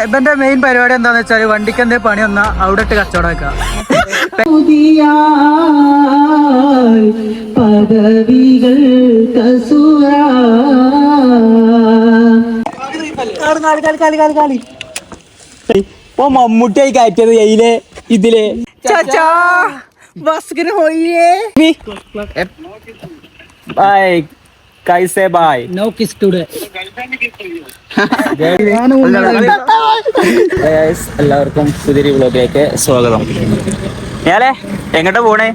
ഇവന്റെ മെയിൻ പരിപാടി എന്താന്ന് വെച്ചാൽ വണ്ടിക്ക് എന്തേ പണി വന്നാ അവിടെ ഇട്ട് കച്ചവടം മമ്മൂട്ടിയായി കയറ്റത് എയിലെ ഇതിലെ कैसे बाय नो किस टुडे എല്ലാവർക്കും പുതിയൊരു വ്ലോഗിലേക്ക് സ്വാഗതം. ഞാലേ എങ്ങോട്ടാ പോണേ?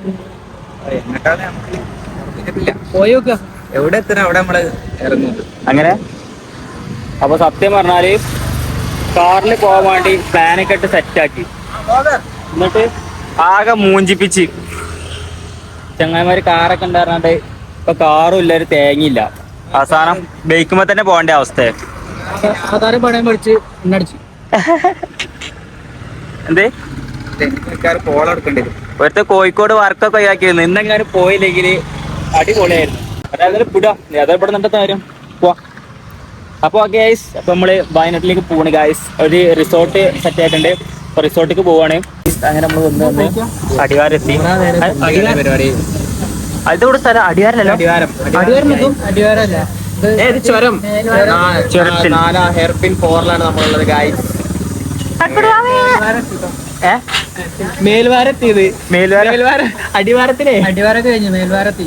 എവിടെ എത്തണം അവിടെ നമ്മള് ഇറങ്ങുന്നത് അങ്ങനെ. അപ്പൊ സത്യം പറഞ്ഞാല് കാറിൽ പോകാൻ വേണ്ടി പ്ലാനൊക്കെ ഇട്ട് സെറ്റാക്കി, എന്നിട്ട് ആകെ മൂഞ്ചിപ്പിച്ച് ചങ്ങായിമാര് കാറൊക്കെ ഉണ്ടായിരുന്നാണ്ട് ഇപ്പൊ കാറും ഇല്ല, ഒരു തേങ്ങയില്ല. അവസാനം ബൈക്കുമ്പോ തന്നെ പോകേണ്ട അവസ്ഥ. എന്തേ ഒരുത്ത കോഴിക്കോട് വർക്കൊക്കെ ഒഴിവാക്കിയിരുന്നു. ഇന്നെങ്ങാനും പോയില്ലെങ്കിൽ അടിപൊളിയായിരുന്നു. അതായത് ഇവിടെ നിന്നിട്ട് കാര്യം പോവാ. അപ്പൊ ഗൈസ്, അപ്പൊ നമ്മള് വയനാട്ടിലേക്ക് പോവാണ് ഗൈസ്. ഒരു റിസോർട്ട് സെറ്റ് ആയിട്ടുണ്ട്. അപ്പൊ റിസോർട്ടിലേക്ക് പോവാണ്. അങ്ങനെ നമ്മൾ വന്ന് അടിവാരെത്തി. അതിവിടെ സ്ഥലം അടിവാരല്ലോ. ചുരം ഹെയർപിൻ 4ലാണ് നമ്മളുള്ളത് ഗൈസ്. മേൽവാരെത്തിയത് അടിവാരത്തിലെ കഴിഞ്ഞു മേൽവാരത്തി.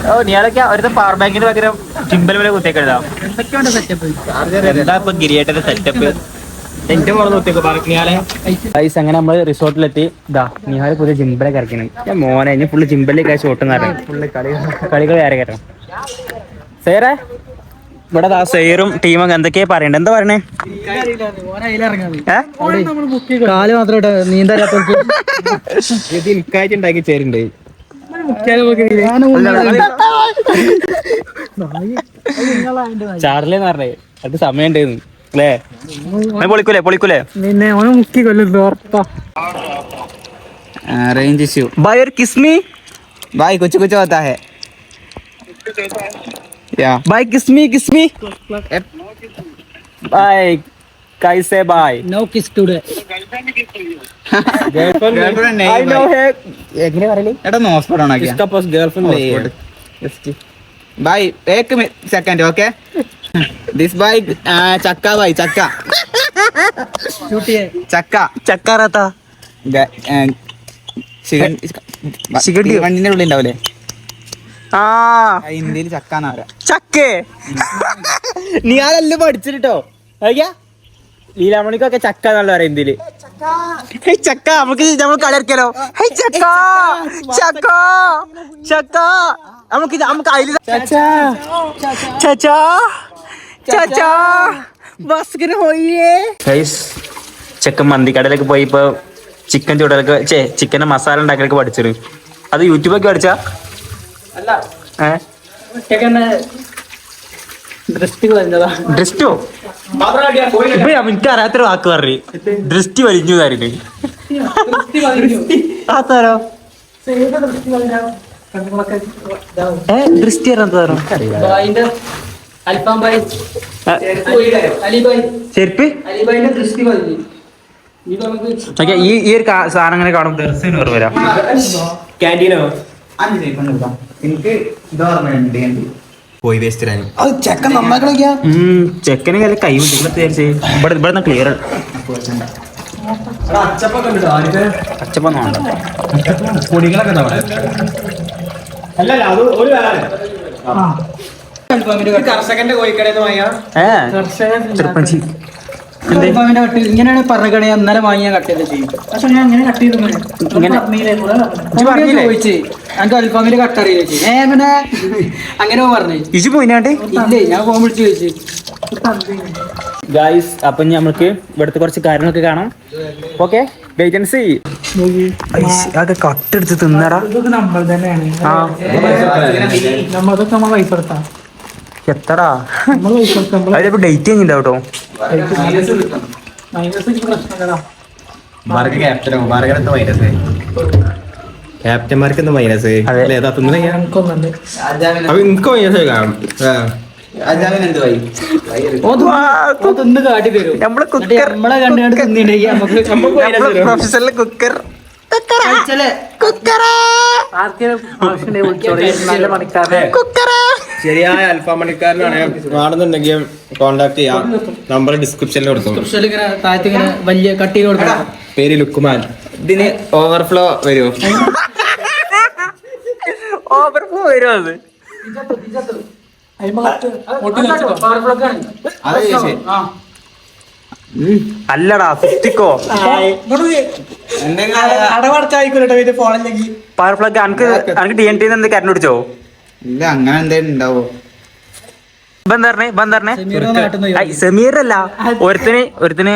ഓ നീളൊക്കെ ഒരു പവർ ബാങ്കിന് പകരം ചിമ്പൽ വില കുത്തിയൊക്കെ എഴുതാം. എന്താ ഇപ്പൊ ഗിരിയേട്ടന്റെ സെറ്റപ്പ്? എന്റെ മോളെ നോക്കിയൊക്കെ പറഞ്ഞാലേ ഗൈസ്. അങ്ങനെ നമ്മള് റിസോർട്ടിലെത്തി. ഇതാ നിഹാല് പുതിയ ജിമ്പലെ കറക്കണം. ഞാൻ മോനെ ഇനി ഫുള്ള് ജിമ്പലിലേക്ക് ഷോട്ടെന്ന് പറഞ്ഞു. ഫുള്ള് കളികൾ വേറെ കയറ്റണം. സേറെ ഇവിടെ സെയറും ടീമൊക്കെ എന്തൊക്കെയാ പറയണ്ടേ? എന്താ പറയണേ? കാല് മാത്രം നീന്തല്ലാത്തവർക്ക് ഉണ്ടാക്കി ചേരുന്നുണ്ട്. ചാർലിന്ന് പറഞ്ഞേ അത് സമയം ഉണ്ടായിരുന്നു അല്ലേ? പൊളിക്കൂലേ പിന്നെ ഓനെ മുക്കി കൊല്ലുന്നു ഉറപ്പാ. रेंज इश्यू भाई और किसमी भाई कुछ होता है या भाई किसमी भाई कैसे भाई नो किस टुडे गर्लफ्रेंड नहीं I know है എങ്ങനെ പറയലേ എടാ നോസ്പോട്ട് ആണ് इसका पास गर्लफ्रेंड नहीं है भाई एक सेकंड ओके दिस भाई चक्का भाई चक्का चक्का रहता വണ്ടിന്റെ ഉള്ളിൽ ഉണ്ടാവില്ലേ? ആ ഇന്ത്യയിൽ ചക്കാന്നാ പറയാ. ചക്കേ നീ ആരെല്ലാം പഠിച്ചിട്ടോ? ലീലാമണിക്കൊക്കെ ചക്ക എന്നുള്ള പറയാം ഇന്ത്യയില്. ചക്ക നമുക്ക് നമ്മൾ കളിയാക്കിയാലോ? ചക്ക നമുക്ക് അതിൽ ചെക്കൻ മന്തിക്കടയിലേക്ക് പോയി ഇപ്പൊ ചിക്കൻ ചൂടലൊക്കെ ചിക്കന്റെ മസാല ഉണ്ടാക്കലൊക്കെ പഠിച്ചത്. അത് യൂട്യൂബൊക്കെ പഠിച്ചാ? ഡ്രിസ്റ്റോ ഇപ്പൊ എനിക്ക് അറിയാത്തൊരു വാക്ക് പറഞ്ഞു. ഡ്രിസ്റ്റി വലിഞ്ഞു കാര്യം ആ തരോ ദൃഷ്ടി അറിയാത്ത ചെരുപ്പ്. ഈ ഒരു സാധനം അങ്ങനെ കാണുമ്പോ ദിവസം വരാം. ക്യാൻറ്റീനോ പോയി വേസ്റ്റ് ചെക്കൻ നന്നാക്കണ ചെക്കനെ കൈ വിചാരിച്ചേ. ഇവിടെ ക്ലിയർ അച്ചപ്പൊന്നും വേണ്ട. കർഷകന്റെ കോഴിക്കടയിൽ ചെറുപ്പഞ്ചി ഇങ്ങനെയാണ് പറഞ്ഞേ. ഇന്നലെ വാങ്ങിയ കട്ട് ചെയ്ത് ചെയ്യും. പക്ഷെ ഞാൻ അങ്ങനെ കട്ട് ചെയ്തു ചോദിച്ചു എനിക്ക് അൽഫാമിന്റെ കട്ട് അറിയില്ല. അങ്ങനെ അങ്ങനെ പറഞ്ഞു ഇജു പോയിനാണ്ട് ഇല്ലേ? ഞാൻ ഫോൺ വിളിച്ചു ചോദിച്ചു. ഗായ്സ് അപ്പൊ നമ്മൾക്ക് ഇവിടുത്തെ കുറച്ച് കാര്യങ്ങളൊക്കെ കാണാം. ഓക്കെ വേക്കൻസി അതൊക്കെ കട്ടെടുത്ത് തിന്നടാ. ഇതൊക്കെ നമ്മൾ തന്നെയാണ്. നമ്മളതൊക്കെ നമ്മൾ പൈസ കൊടുത്താ എത്തടാ അതിലിപ്പോ ഡേറ്റ് കഴിഞ്ഞിട്ടോ. ക്യാപ്റ്റന്മാർക്ക് മൈനസ് തിന്ന് കാട്ടി തരും നമ്മള് നമ്മളെ കണ്ടുകൊണ്ട് തിന്നിട്ടുണ്ടെങ്കിൽ നമുക്ക് പ്രൊഫഷണൽ കുക്കർ ശരിയായ അൽഫാം പണിക്കാരനാണ് വേണമെന്നുണ്ടെങ്കിൽ കോണ്ടാക്ട് ചെയ്യാം. നമ്പർ ഡിസ്ക്രിപ്ഷനിൽ കൊടുത്തു. ഇങ്ങനെ താഴത്ത് ഇങ്ങനെ വലിയ കട്ടി കൊടുക്കണം. പേര് ലുക്കുമാൻ. ഇതിന് ഓവർഫ്ലോ വരുമോ? ഓവർഫ്ലോ വരുമോ? അത് അല്ലടാ സൃഷ്ടിക്കോ പവർ പ്ലഗ് അനക്ക് TNT എന്ത് കരണ്ട് പിടിച്ചോ? ഇല്ല, അങ്ങനെ എന്തേലും ഉണ്ടാവോ? സമീറല്ല ഒരുത്തിന്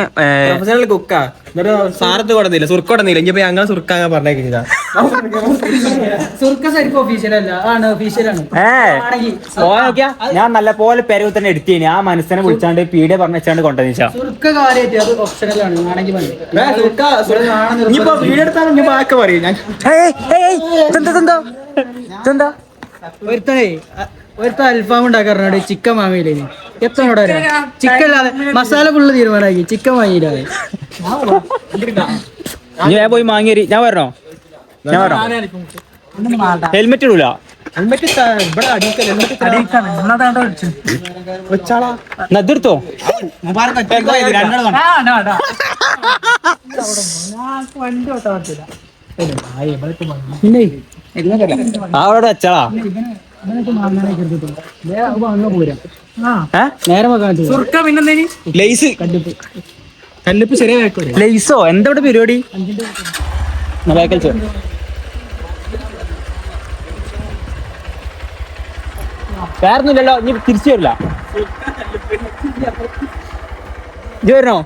കുക്കാ എന്നിട്ട് സാറത്ത് കൊടുന്നില്ല, സുർക്ക കൊടുന്നില്ല. ഇനിയിപ്പോ ഞങ്ങൾ സുർക്ക പറഞ്ഞേക്കില്ല. ഞാൻ നല്ല പോലെ പെരവ് തന്നെ എടുത്തു. ആ മനസ്സിനെ വിളിച്ചാണ്ട് പീഡിയ പറഞ്ഞാണ്ട് കൊണ്ടുവന്നിച്ചാ വീഡിയോ എടുത്താലും ബാക്കി പറയും. ഞാൻ ഒരുത്ത അൽഫാം ഉണ്ടാക്കാറുണ്ട് ചിക്കൻ വാങ്ങിയില്ലേ? എത്ര ചിക്കൻ ഇല്ലാതെ മസാല ഫുള്ള് തീരുമാനമാക്കി ചിക്കൻ വാങ്ങിയില്ലാതെ. ഞാൻ പോയി വാങ്ങിയേരി. ഞാൻ വരണോ? ഹെൽമെറ്റ് ഇടൂല. നദിർത്തോ അവിടെ വെച്ചാളാ കല്ലുപ്പ് ശരിയാക്കോ ലൈസോ എന്താ ഇവിടെ പരിപാടി? വേറൊന്നുമില്ലല്ലോ. ഇനി തിരിച്ചു വരില്ല. ഇത് വരണോ?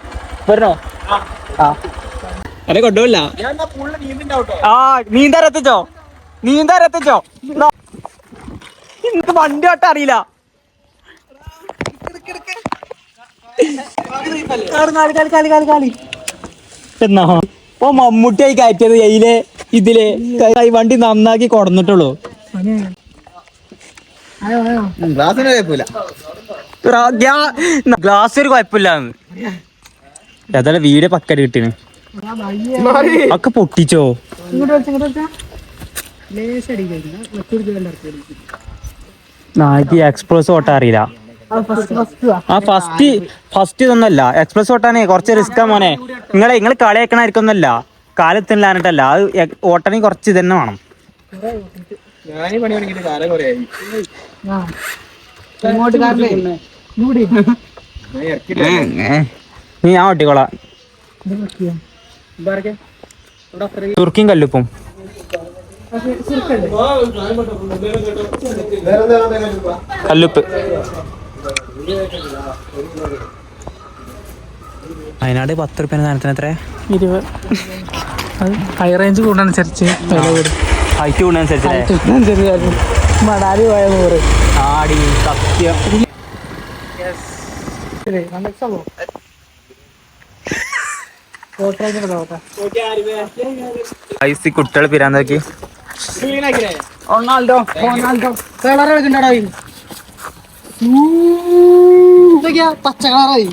അതെ കൊണ്ടുപോയില്ല. നീന്താരെത്തിച്ചോ ഇന്നത്തെ വണ്ടി ഓട്ടം അറിയില്ല. എന്നാ ഇപ്പൊ മമ്മൂട്ടിയായി കയറ്റിയത് ഇതിലെ വണ്ടി നന്നാക്കി കൊടുന്നിട്ടുള്ളൂ. ഗ്ലാസ് ഒരു കുഴപ്പമില്ലാന്ന് ഏതായാലും വീട് പക്കര കിട്ടീന്. ഒക്കെ പൊട്ടിച്ചോ? എക്സ്പ്രസ് ഓട്ടാ അറിയില്ല. ഫസ്റ്റ് ഇതൊന്നല്ല. എക്സ്പ്രസ് ഓട്ടാനേ കുറച്ച് റിസ്ക്കാ മോനെ. നിങ്ങൾ കളിയാക്കണായിരിക്കൊന്നല്ല, കാലത്തില്ലാഞ്ഞിട്ടല്ല. അത് ഓട്ടണെങ്കിൽ കുറച്ച് ഇതന്നെ വേണം. ഞാൻ ഓട്ടിക്കോളാം. തുർക്കിയും കല്ലുപ്പും കല്ലുപ്പ്. വയനാട് 10 രൂപ സാധനത്തിന് എത്ര? 20. ഹൈ റേഞ്ച് കൂടനുസരിച്ച് ഹൈറ്റ് കൂടനുസരിച്ച് മടാലി പോയ 100. ആടി സത്യം. കുട്ടികൾ പിരാൻ നോക്കി. റൊണാൾഡോ പച്ച കളറായി.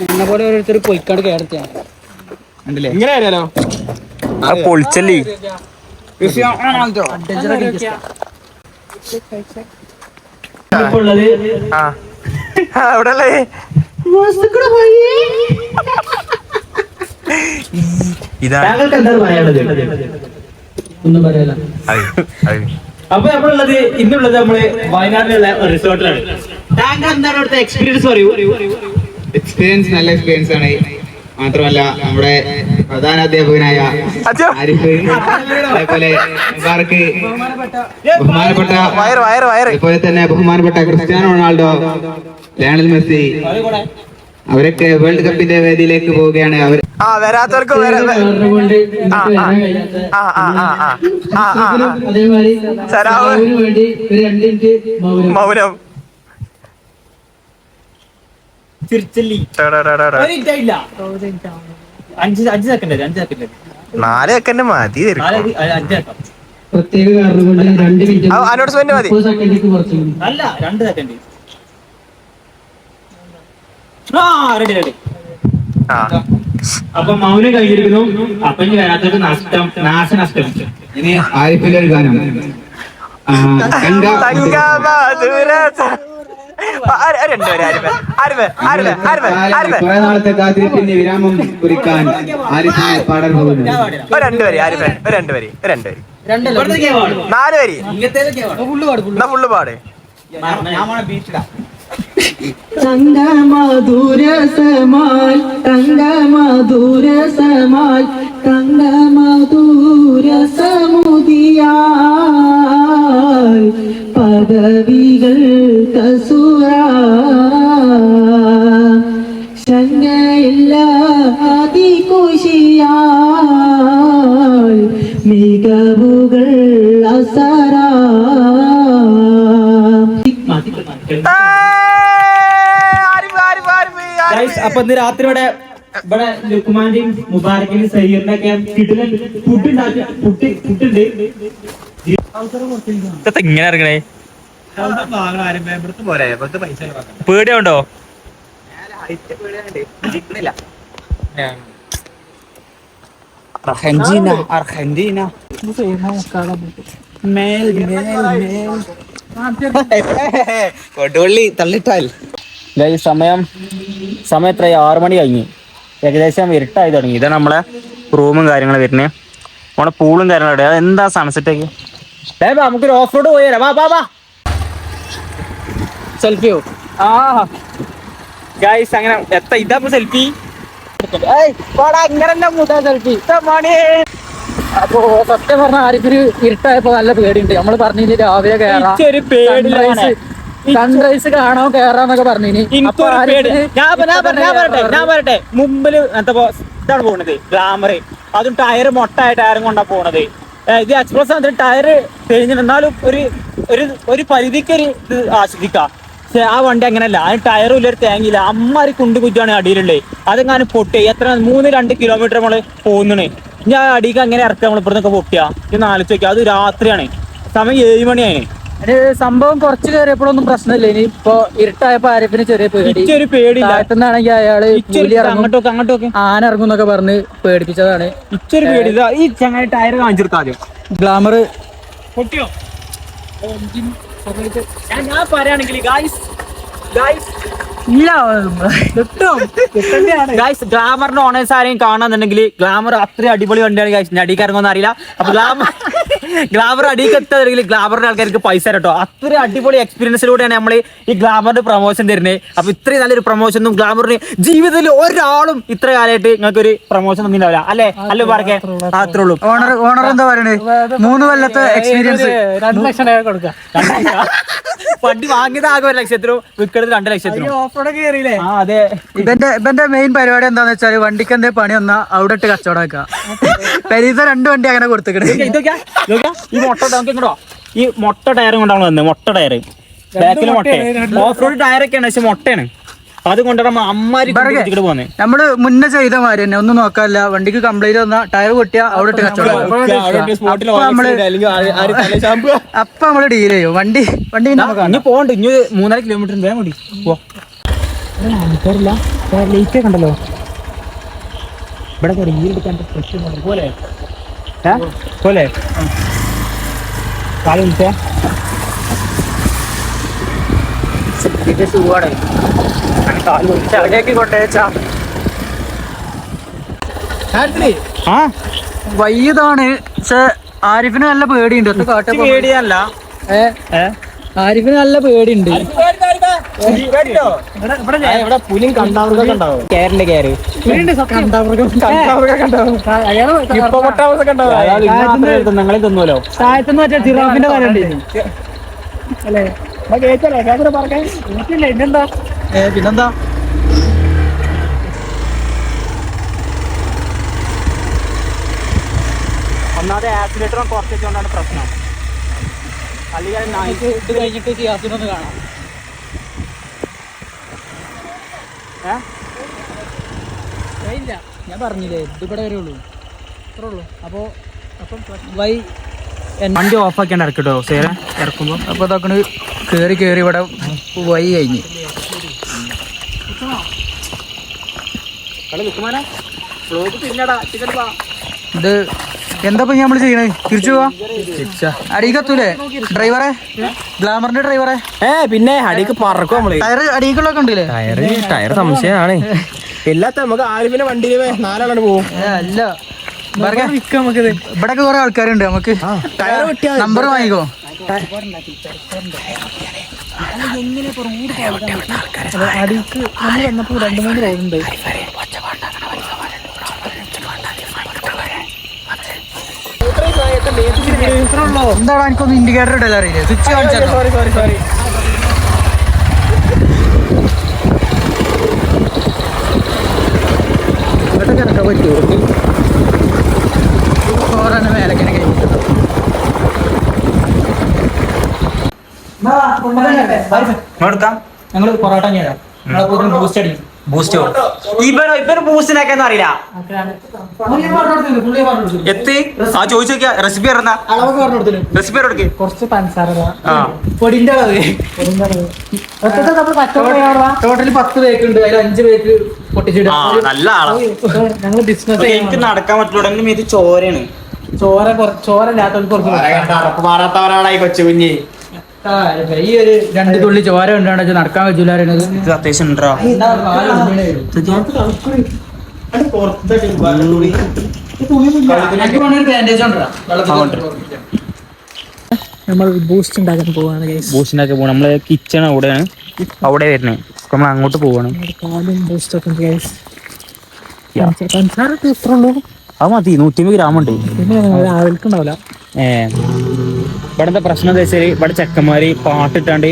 എന്നെ പോലെ ഓരോരുത്തർ പൊയ്ക്കാട് കേടത്താണ്. ഇങ്ങനെ അറിയാലോ പൊളിച്ചല്ലേ. അപ്പൊ നമ്മളുള്ളത് ഇന്നുള്ളത് നമ്മള് വയനാട്ടിലുള്ള റിസോർട്ടിലാണ്. താങ്കൾ എന്താണ് അവിടുത്തെ എക്സ്പീരിയൻസ് പറയൂ? എക്സ്പീരിയൻസ് നല്ല എക്സ്പീരിയൻസ് ആണ്. മാത്രമല്ല നമ്മുടെ പ്രധാന അധ്യാപകനായ ആരിഫ്, അതേപോലെ മുബാറക്ക്, ബഹുമാനപ്പെട്ട അതുപോലെ തന്നെ ബഹുമാനപ്പെട്ട ക്രിസ്ത്യാനോ റൊണാൾഡോ, ലയണൽ മെസ്സി, അവരൊക്കെ വേൾഡ് കപ്പിന്റെ വേദിയിലേക്ക് പോവുകയാണ്. അവർ വരാത്തവർക്ക് മൗനം. അഞ്ച് സെക്കൻഡ് 4 സെക്കൻഡ് മതി. 5 പ്രത്യേക കാരണം കൊണ്ട് 2 മിനിറ്റ് അനൗൺസ്മെന്റ് മതി. 30 സെക്കൻഡിലേക്ക് കുറച്ചു. അല്ല 2 സെക്കൻഡ്. Ready ready. അപ്പൊ മൗനം കഴിഞ്ഞിരിക്കുന്നു. അപ്പൊ ഇനി വരാത്തവർക്ക് നാശനഷ്ടം. ഇനി ആരിഫിന്റെ ഒരു ഗാനം. കുറെ നാളത്തെ കാത്തിരിപ്പിന് വിരാമം കുറിക്കാൻ ആരിഫിനെ പാടാൻ പോകുന്നു. 2 വരി ആരിഫേ, 2 വരി 2 വരി 4 വരി ഫുള്ള് പാട്. തങ്കമധുരസമാൽ തങ്കമധുരസമാൽ തങ്കമധുരസമുദിയാൽ പദവികൾ കസുര ശങ്കയില്ല അതികുശിയാൽ മികവുകൾ അസര അപ്പൊ ഇന്ന് രാത്രി ഇവിടെ ലുക്മാന്റെയും മുബാറക്കിന്റെയും സയ്യറിന്റെ ഒക്കെ ഫുഡ് ഇങ്ങനെ ഇറങ്ങണേ പേടിയുണ്ടോ? അർജന്റീന അർജന്റീന സമയം എത്ര? 6 മണി കഴിഞ്ഞു. ഏകദേശം ഇരുട്ടായി തുടങ്ങി. ഇതാണ് നമ്മളെ റൂമും കാര്യങ്ങളും വരുന്നത്. നമ്മളെ പൂളും കാര്യങ്ങളും. അതെന്താ സൺസെറ്റ് ഒക്കെ. നമുക്കൊരു ഓഫ് റോഡ് പോയാലോ? വാ സെൽഫിയോ? ഗൈസ് അങ്ങനെ ഇതാ സെൽഫി. സെൽഫി അപ്പൊ സത്യം പറഞ്ഞ ആരിഫിന് ഇരുട്ടായപ്പോ നല്ല പേടിയുണ്ട്. നമ്മള് പറഞ്ഞിട്ട് രാവിലെ കേറാം, സൺറൈസ് കാണാൻ കേറാന്നൊക്കെ പറഞ്ഞു. ഞാൻ പറയട്ടെ മുമ്പില് ഇതാണ് പോണത് ഗ്ലാമർ. അതും ടയർ മൊട്ടായ ടയറും കൊണ്ടാ പോണത്. ഇത് എക്സ്പ്രസ് ആണ്. ടയർ കഴിഞ്ഞിട്ട് എന്നാലും ഒരു പരിധിക്കൊരു ഇത് ആസ്വദിക്കാം. പക്ഷെ ആ വണ്ടി അങ്ങനെയല്ല. അതിന് ടയറും ഇല്ല, ഒരു തേങ്ങയില്ല. അമ്മാരി കുണ്ട് കുജ്ജാണ് അടിയിലുള്ളത്. അതെങ്ങാനും പൊട്ടി എത്ര 3-2 കിലോമീറ്റർ നമ്മള് പോകുന്നേ. ഞാൻ അടിക്ക് അങ്ങനെ ഇറക്കുക നമ്മൾ ഇവിടുന്നൊക്കെ പൊട്ടിയാ. ഇത് ആലോചിച്ച് നോക്കിയാ. അത് രാത്രിയാണ്, സമയം 7 മണിയായി. സംഭവം കുറച്ച് കയറിയപ്പോഴൊന്നും പ്രശ്നമില്ല. ഇനി ഇപ്പൊ ഇരുട്ടായപ്പോ ആരിഫിന് ചെറിയ പേടിയില്ല. ആണെങ്കിൽ അയാള് അങ്ങോട്ടൊക്കെ ആന ഇറങ്ങുന്നൊക്കെ പറഞ്ഞ് പേടിപ്പിച്ചതാണ്. ഇച്ചൊരു പേടി. ഈ ചങ്ങായി ടയർ കാണിച്ചെടുത്താ ആദ്യം. ഗ്ലാമർ പൊട്ടിയോ? ഞാൻ പറയാണെങ്കിൽ ഗ്ലാമറിന്റെ ഓണേഴ്സ് ആരെയും കാണാന്നുണ്ടെങ്കിൽ ഗ്ലാമർ അത്രയും അടിപൊളി വണ്ടിയാണ് ഗൈസ്. ഞാൻ അടിക്ക് ഇറങ്ങുമെന്ന് അറിയില്ല. അപ്പൊ ഗ്ലാമർ അടിക്ക് എത്തുകയാണെങ്കിൽ ഗ്ലാമറിന്റെ ആൾക്കാർക്ക് പൈസ കേട്ടോ. അത്രയും അടിപൊളി എക്സ്പീരിയൻസിലൂടെയാണ് നമ്മൾ ഈ ഗ്ലാമറിന്റെ പ്രൊമോഷൻ തരുന്നത്. അപ്പൊ ഇത്രയും നല്ലൊരു പ്രൊമോഷൻ ഒന്നും ഗ്ലാമറിന് ജീവിതത്തിൽ ഒരാളും ഇത്ര കാലമായിട്ട് നിങ്ങൾക്ക് ഒരു പ്രൊമോഷൻ ഒന്നും ഉണ്ടാവില്ല അല്ലേ? അല്ലേ പറക്കെ അത്രേ ഉള്ളൂ. ഓണർ എന്താ പറയണേ? 3 കൊല്ലത്തെ എക്സ്പീരിയൻസ് 2 ലക്ഷം രൂപ കൊടുക്കാം. വണ്ടി വാങ്ങിയത് ആകെ 1 ലക്ഷത്തിനും വിൽക്കുന്നത് 2 ലക്ഷത്തിനും. അതെ. ഇവന്റെ മെയിൻ പരിപാടി എന്താന്ന് വെച്ചാല് വണ്ടിക്ക് എന്തേ പണി വന്നാ അവിടെ ഇട്ട് കച്ചവടമാക്കാം. പെരീസ 2 വണ്ടി അങ്ങനെ കൊടുത്തിക്കണേ. ഈ മൊട്ട ഈ മൊട്ട ടയറും കൊണ്ടാണ് വന്നത്. മൊട്ട ടയർ ബാക്കിൽ മൊട്ട. ഓഫ് റോഡ് ടയറൊക്കെയാണ്, പക്ഷെ മൊട്ടയാണ്. അത് കൊണ്ടുവരുമ്പോ അമ്മാരി പോന്നെ. നമ്മള് മുന്നേ ചെയ്ത മാതിരി തന്നെ ഒന്നും നോക്കാല്ല. വണ്ടിക്ക് കംപ്ലൈന്റ് വന്നാ ടയർ പൊട്ടിയാ അവിടെ ഇട്ട് കച്ചവടം. അപ്പൊ നമ്മള് ഡീൽ ചെയ്യും. വണ്ടി ഇനി പോണ്ട്. ഇനി 3.5 കിലോമീറ്റർ വേഗം കൂടി പോരില്ല. ലേറ്റ് കണ്ടല്ലോ ഇവിടെ പോലെ പോലെ കാലം വിളിച്ചേ സുഖമാണ്. വയ്യതാണ്. പക്ഷെ ആരിഫിന് നല്ല പേടിയുണ്ട്. പേടിയല്ല, ആരിഫിന് നല്ല പേടിയുണ്ട്. പുലിയും കണ്ടാമൃഗം ഉണ്ടാവും. കേരള കയറ് നിങ്ങളെ തിന്നുമല്ലോ. താഴത്തുനിന്ന് മറ്റേ ജിറാഫിന്റെ കാലുണ്ട് അല്ലേ? പിന്നെന്താ? ഒന്നാമത് ആക്സിലേറ്റർ കുറച്ച് വെച്ചുകൊണ്ടാണ് പ്രശ്നം. അല്ലെങ്കിൽ നൈറ്റ് ഇത് കഴിഞ്ഞിട്ട് ജിയാസിനൊന്ന് കാണാം. ഇല്ല, ഞാൻ പറഞ്ഞില്ലേ ഇതിവിടെ വരെ ഉള്ളൂ, അത്രേ ഉള്ളൂ. അപ്പം വണ്ടി ഓഫ് ആക്കിയാണ് ഇറക്കിട്ടോ സേറെ ഇറക്കുമ്പോ. അപ്പൊ ഇതൊക്കെ കേറി ഇവിടെ വഴി കഴിഞ്ഞ് ഇത് എന്താ നമ്മള് ചെയ്യണേ? തിരിച്ചു പോവാ? അടിക്കത്തൂലേ ഡ്രൈവറെ? ഗ്ലാമറിന്റെ ഡ്രൈവറെ? പിന്നെ അടിക്ക് പറക്കും നമ്മള്. ടയർ അടികളൊക്കെ ഉണ്ടല്ലേ? ടയർ സംശയമാണ്. എല്ലാത്ത നമുക്ക് ആരിഫിന്റെ വണ്ടിയിൽ 4 ആളാണ് പോകും. അല്ല ഇവിടെ കുറെ ആൾക്കാരുണ്ട്. നമുക്ക് നമ്പർ വാങ്ങിക്കോ. അടിക്ക് നമ്മൾ വന്നപ്പോ 2-3 റോഡുണ്ട്. എന്താണ് എനിക്കൊന്ന് ഇൻഡിക്കേറ്റർ ഇടല്ലോ അറിയില്ലേ? സ്വിച്ച് കാണിച്ചോ. ഇങ്ങോട്ടൊക്കെ പറ്റുമോ? ചോറാണ് മേലക്കനെ ഞങ്ങള് പൊറോട്ട ബൂസ്റ്റ് അടിക്കും. ബൂസ്റ്റോ ഇവന് ബൂസ്റ്റിനാക്കാന്ന് അറിയില്ല. എത്തി ആ ചോദിച്ചു നോക്കിയാ റെസിപ്പി പറഞ്ഞ അളവൊക്കെ പറഞ്ഞു കൊടുത്തില്ല. റെസിപ്പി കൊടുക്ക്. കുറച്ച് പഞ്ചസാര പൊടിന്റെ അളവ് ടോട്ടല് 10 പേക്ക് ഉണ്ട്. അതിൽ 5 പേക്ക് പൊട്ടിച്ചിട്ട് നല്ല ആളാ. ഞങ്ങള് ബിസിനസ് എനിക്ക് നടക്കാൻ പറ്റുള്ളൂ. ഇത് ചോരയാണ്. ചോരല്ലാത്തവർക്ക് കുറച്ച് മാറാത്തവരാണായി കൊച്ചു കുഞ്ഞി. ഈ ഒരു 2 തുള്ളി ചോര ഉണ്ടാണെന്ന് നടക്കാൻ പറ്റൂല. ഇത് അത്യാവശ്യം ഉണ്ടോ? നമ്മൾ ബൂസ്റ്റ് ഉണ്ടാക്കാൻ പോവാണ്. ബൂസ്റ്റ് ഉണ്ടാക്കി പോകണം. നമ്മള് കിച്ചൺ അവിടെയാണ്, അവിടെ വരുന്നേ. നമ്മൾ അങ്ങോട്ട് പോകണം. അത് മതി. 150 ഗ്രാം ഉണ്ട്. രാവിലെ ഇവിടെന്താ പ്രശ്നം എന്താ വെച്ചാല് ഇവിടെ ചെക്കന്മാര് പാട്ടിട്ടാണ്ട്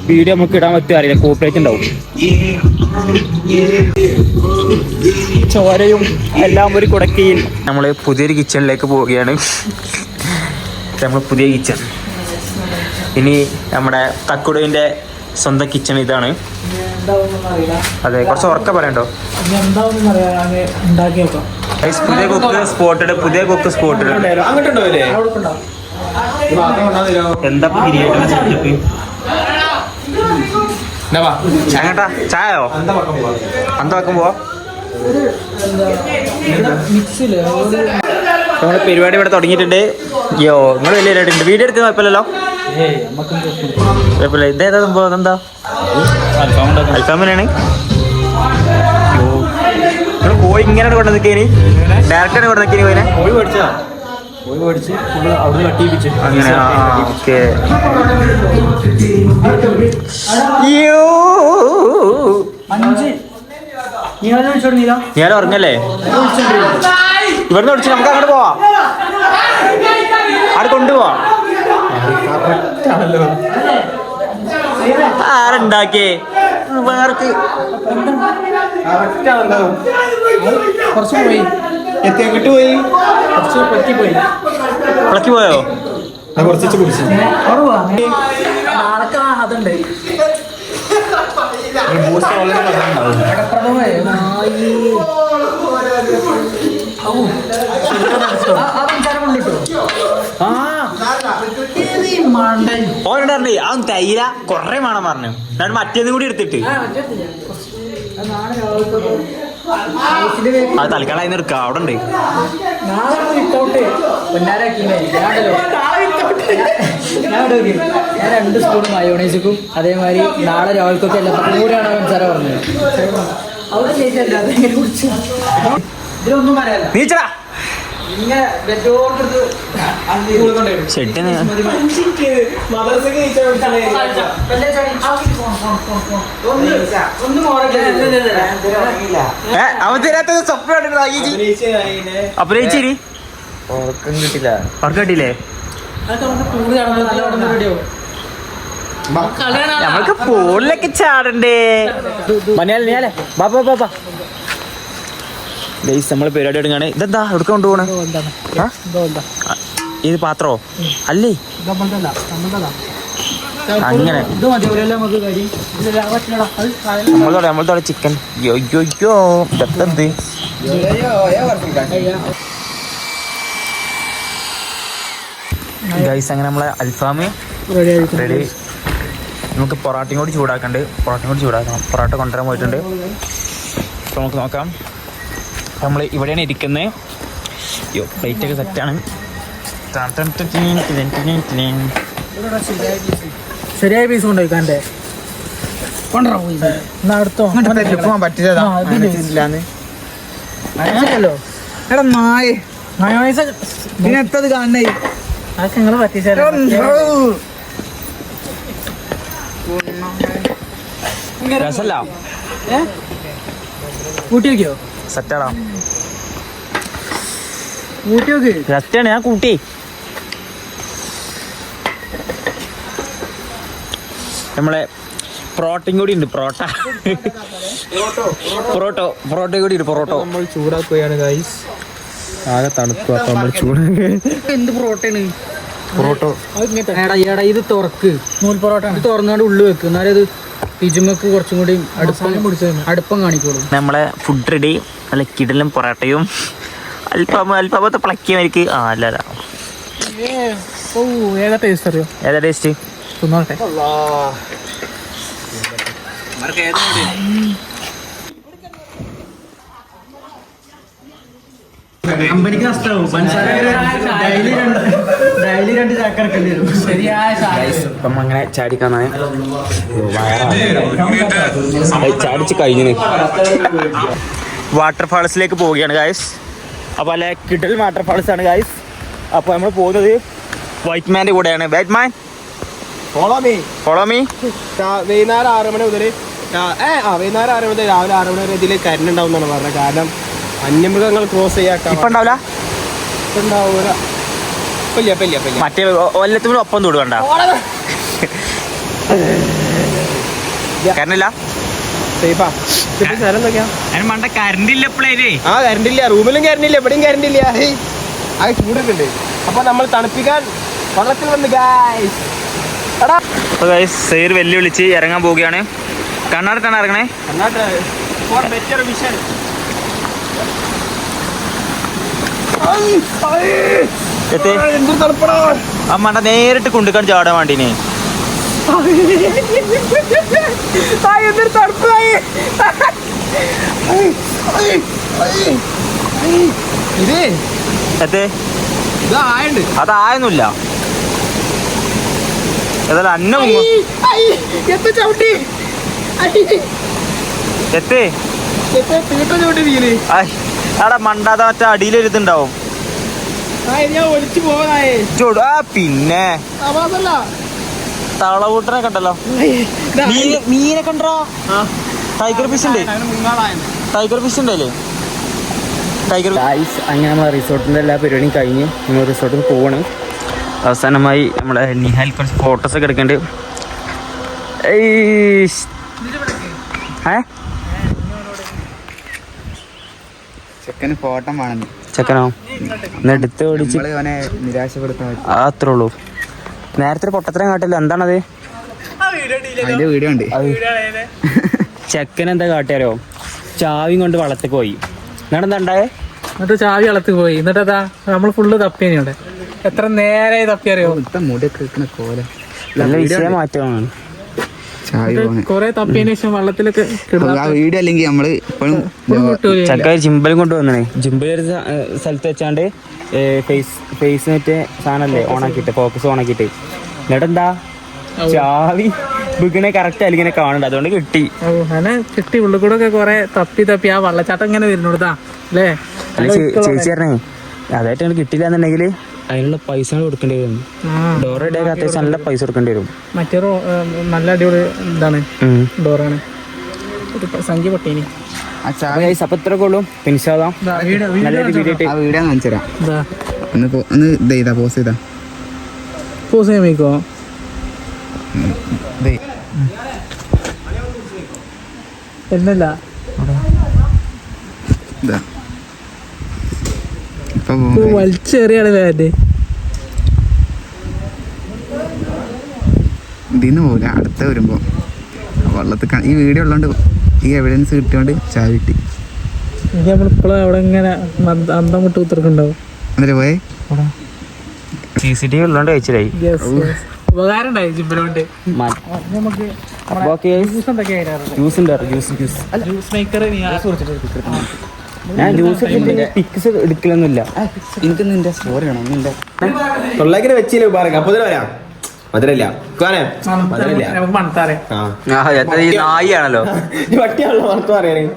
വീഡിയോ നമുക്ക് ഇടാൻ പറ്റുക അറിയില്ല. കോപ്പറേറ്റ് ഉണ്ടാവും. ചോരയും എല്ലാം ഒരു കുടക്കയിൽ. നമ്മള് പുതിയൊരു കിച്ചണിലേക്ക് പോവുകയാണ്. നമ്മൾ പുതിയ കിച്ചൺ. ഇനി നമ്മുടെ തക്കുടുവിന്റെ സ്വന്തം കിച്ചൺ ഇതാണ്. അതെ, കുറച്ച് ഉറക്ക പറയണ്ടോ? പുതിയ കുക്ക് സ്പോട്ടഡ്. അങ്ങോട്ടുണ്ടോ? എന്താ അങ്ങട്ടാ ചായോ? അന്ത വെക്കം പോവാ. നമ്മള് പരിപാടി ഇവിടെ തുടങ്ങിയിട്ടുണ്ട്. യോ നിങ്ങൾ വലിയ ഉണ്ട്. വീഡിയോ എടുക്കുന്ന കുഴപ്പമില്ലല്ലോ. കുഴപ്പമില്ല. ഇതേതാ സംഭവം? അതെന്താ? അൽഫാമിനാണ്. നിങ്ങൾ പോയി ഇങ്ങനെയാണ് കൊണ്ട് നിൽക്കേനി? ഡയറക്റ്റാണ് കൊണ്ട് നിൽക്കേനി? പോയിനെ അങ്ങനെ. ഓക്കെ. ഞാൻ ഉറങ്ങല്ലേ? ഇവിടുന്ന് വിളിച്ചു നമുക്ക് അങ്ങോട്ട് പോവാം. അവിടെ കൊണ്ടുപോവാം. ആരുണ്ടാക്കിയേ? വേർക്ക് കുറച്ച് പോയി എങ്ങോട്ട് പോയി? കുറച്ച് പറ്റിപ്പോയി. ഇളക്കി പോയോ? കുറച്ച് കുടിച്ചു. നാളെ അതുണ്ട്. ഓരോണ്ടേ അവൻ തൈല കൊറേ വേണം പറഞ്ഞു. എന്നിട്ട് മറ്റേന്നും കൂടി എടുത്തിട്ട് അത് തൽക്കാലം അതിന് എടുക്കാം. അവിടെ ഉണ്ട്. ഞാൻ 2 സ്പൂൺ മയോണൈസിക്കും അതേമാതിരി നാളെ രാവിലേക്കൊക്കെ എല്ലാം കൂടെയാണ് പഞ്ചസാര പറഞ്ഞത്. ഇതിലൊന്നും പറയാല്ല. നീച്ചടാ ഇങ്ങനെ അവൻ തരാത്ത സ്വപ്നം അഭിനയിച്ചിരി. ഉറക്കം കിട്ടില്ല. ഉറക്കം കിട്ടിയില്ലേ? നമ്മൾക്ക് പൂളിലൊക്കെ ചാടണ്ടേ? നമ്മള് പരിപാടി എടുക്കാണ്. ഇതെന്താ എടുക്ക കൊണ്ടുപോണേ? ഇത് പാത്രോ അല്ലേ? അങ്ങനെ നമ്മളോടെ ചിക്കൻ. യോ ഇതെന്ത്? ഗൈസ് അങ്ങനെ നമ്മളെ അൽഫാമ് റെഡി. നമുക്ക് പൊറാട്ടയും കൂടി ചൂടാക്കണം. പൊറാട്ട കൊണ്ടുവരാൻ പോയിട്ടുണ്ട്. അപ്പോൾ നമുക്ക് നോക്കാം. നമ്മൾ ഇവിടെയാണ് ഇരിക്കുന്നത്. അയ്യോ പ്ലേറ്റൊക്കെ സെറ്റാണ്. ശരിയായ പീസ് കൊണ്ടുപോയിക്കാൻ്റെ അടുത്തോ പറ്റിച്ചല്ലോ. എടാ മയോണൈസ് ഇതിനെത്തത് കാണണേ. അതൊക്കെ നിങ്ങള് പറ്റിച്ചല്ലോ. രസമല്ല കൂട്ടി വെക്കോ? സെറ്റാടാ. കൂട്ടി വെക്ക്. രസമാണ്. ഞാൻ കൂട്ടി. നമ്മളെ പൊറോട്ടയും കൂടി ഉണ്ട്. പൊറോട്ടയും കൂടി ഉണ്ട്. പൊറോട്ടോ നമ്മൾ ചൂടാക്കുകയാണ് ഗൈസ്. ആകെ തണുപ്പ്. അപ്പൊ നമ്മൾ ചൂടാക്കി എന്ത് പൊറോട്ടയാണ്? പൊറോട്ടോ എടാ ഇത് തുറക്ക്. നൂൽ പൊറോട്ട ഇത് തുറന്നാണ്ട് ഉള്ളു വെക്ക്. എന്നാലും അത് തിജുമക്ക് കുറച്ചും കൂടി അടുപ്പം കാണിക്കോളൂ. നമ്മളെ ഫുഡ് റെഡി. നല്ല കിടലും പൊറോട്ടയും അൽഫാമത്തെ പ്ലക്കിയവർക്ക് അല്ല. ഏതാ ടേസ്റ്റ് അറിയോ? ഏതാ ടേസ്റ്റ്? തിന്നോട്ടെ. കമ്പനിക്ക് നഷ്ടമാവും. ഡെയിലി 2 ചാക്ക് ഇറക്കേണ്ടി വരും. അപ്പം അങ്ങനെ ചാടിക്കാന്നാണ്. ചാടിച്ച് കഴിഞ്ഞു. വാട്ടർഫാൾസിലേക്ക് പോവുകയാണ് ഗായ്സ്. അപ്പോൾ അല്ലെ കിടൽ വാട്ടർഫാൾസ് ആണ് ഗായ്സ്. അപ്പോൾ നമ്മൾ പോകുന്നത് വൈറ്റ് മാൻ്റെ കൂടെയാണ്. വൈറ്റ് മാൻ ഫോളോ മീ. വൈകുന്നേരം 6 മണി മുതൽ വൈകുന്നേരം 6 മുതൽ രാവിലെ 6 മണി വരെ ഇതിൽ കരണ്ട് ഉണ്ടാവും എന്നാണ് പറഞ്ഞത്. കാരണം വന്യമൃഗങ്ങൾ ക്രോസ് ചെയ്യാക്കാൻ ഇപ്പം ഉണ്ടാവില്ല. മറ്റേ എല്ലാത്തിനും ഒപ്പം തൊടുകണ്ട. കരണ്ടില്ല. അതിന് മണ്ട കരണ്ടില്ല. കരണ്ടില്ല. റൂമിലും കരണ്ടില്ല, എവിടെയും കരണ്ടില്ല. ആ ചൂടൊക്കെ. അപ്പൊ നമ്മൾ തണുപ്പിക്കാൻ വെള്ളത്തിൽ വന്ന് സൈർ വെല്ലുവിളിച്ച് ഇറങ്ങാൻ പോവുകയാണ്. കർണാടകത്താണ് ഇറങ്ങണേ. അമ്മ നേരിട്ട് കൊണ്ടുക്കാൻ ചാടാൻ വേണ്ടിനെ. അതായൊന്നുമില്ല. ഏതായാലും അന്ന അവിടെ മണ്ടാത്ത മറ്റേ അടിയിലൊരിതുണ്ടാവും. പിന്നെ തളകൂട്ടനെ കണ്ടല്ലോ. മീനെ കണ്ടോ? ടൈഗർ ഫിഷ് ഉണ്ട്. ഉണ്ടല്ലേ ടൈഗർ. അങ്ങനെ നമ്മളെ റിസോർട്ടിൻ്റെ എല്ലാ പരിപാടിയും കഴിഞ്ഞ് നമ്മൾ റിസോർട്ടിൽ പോവാണ്. അവസാനമായി നമ്മളെ നിഹാൽ കുറച്ച് ഫോട്ടോസൊക്കെ എടുക്കണ്ട്. ചെക്കന് ഫോട്ടോ വേണം. ചെക്കനോ? എടുത്ത് ഓടിച്ച് നിരാശപ്പെടുത്താൻ അത്രേ ഉള്ളൂ. നേരത്തെ പൊട്ടത്തരം കാട്ടില്ല. എന്താണത്? അതിന്റെ വീഡിയോ ഉണ്ട്. ചെക്കൻ എന്താ കാട്ടിയാലോ? ചാവിയും കൊണ്ട് വള്ളത്തേക്ക് പോയി. എന്നിട്ട് ഉണ്ടായേ? എന്നിട്ട് ചാവി വളർത്തി പോയി. എന്നിട്ട് നമ്മൾ ഫുള്ള് തപ്പിയാണ് ഇവിടെ. എത്ര നേരായി തപ്പിയറിയോ? മുടിയൊക്കെ കോലം നല്ല വിഷയം മാറ്റമാണ്. കൊറേ തപ്പിയതിനു ശേഷം വള്ളത്തിലൊക്കെ വീഡിയോ അല്ലെങ്കിൽ നമ്മള് ഇപ്പോഴും ചക്ക ജിമ്പലും കൊണ്ട് വന്നേ. ജിമ്പിൽ ഒരു സ്ഥലത്ത് വെച്ചാണ്ട് ഫേസ് മറ്റേ സാധനല്ലേ ഓണാക്കിട്ട് ഫോക്കസ് ഓണാക്കിട്ട്. എന്നിട്ട് എന്താ ചാവി ബുക്കിനെ കറക്റ്റ് അല്ലിങ്ങനെ കാണണ്ട. അതുകൊണ്ട് കിട്ടി. അങ്ങനെ കിട്ടി. ഉള്ളിൽ കൂടെ ഒക്കെ കൊറേ തപ്പി ആ വള്ളച്ചാട്ടം ഇങ്ങനെ വരുന്നോടാ അല്ലേ? ചേച്ചി പറഞ്ഞേ അതായിട്ട് കിട്ടില്ല എന്നുണ്ടെങ്കിൽ അതിനുള്ള പൈസ കൊടുക്കേണ്ടി വരും. ഡോറയുടെ അത്യാവശ്യം നല്ല പൈസ കൊടുക്കേണ്ടി വരും. മറ്റേ നല്ല അടിപൊളി ഇതാണ് ഡോറാണ്. സംഖ്യ പൊട്ടീനി. അപ്പൊ ഇത്രയൊക്കെ ഉള്ളൂ. നല്ലൊരു വീഡിയോ കാണിച്ചു തരാം. പോസ് ചെയ്താ പോസ് ചെയ്യാമോ? എന്നല്ല വലിച്ചെറിയാണ് വേണ്ടേ. ഇതിന്ന് പോലെ അടുത്ത വരുമ്പോ വള്ളത്തിൽ ഈ വീഡിയോ ഉള്ളതുകൊണ്ട് ഈ എവിഡൻസ് കിട്ടിയോണ്ട് ചായ കിട്ടി. നമ്മളിപ്പോഴും അവിടെ ഇങ്ങനെ അന്തം വിട്ട് ഉത്തർക്കുണ്ടാവും. എന്നിട്ട് പോയേ CCTV ഉള്ളതുകൊണ്ട് കഴിച്ചില്ലായി. ഉപകാരം ഉണ്ടായി ജിമ്പിലോണ്ട്. ജ്യൂസ് മേക്കർ ഞാൻ ജ്യൂസ് പിക്സ് എടുക്കലൊന്നുമില്ല. എനിക്ക് നിന്റെ സ്റ്റോറി വേണം. തൊള്ളാക്കിനെ വെച്ചില്ല പറയാം. അപ്പൊ വരാം. മധുരല്ല മധുരല്ല നമുക്ക് മണത്താറേ. ഈ നായിയാണല്ലോ. പട്ടിയാണല്ലോ മണത്ത് പറയണേ.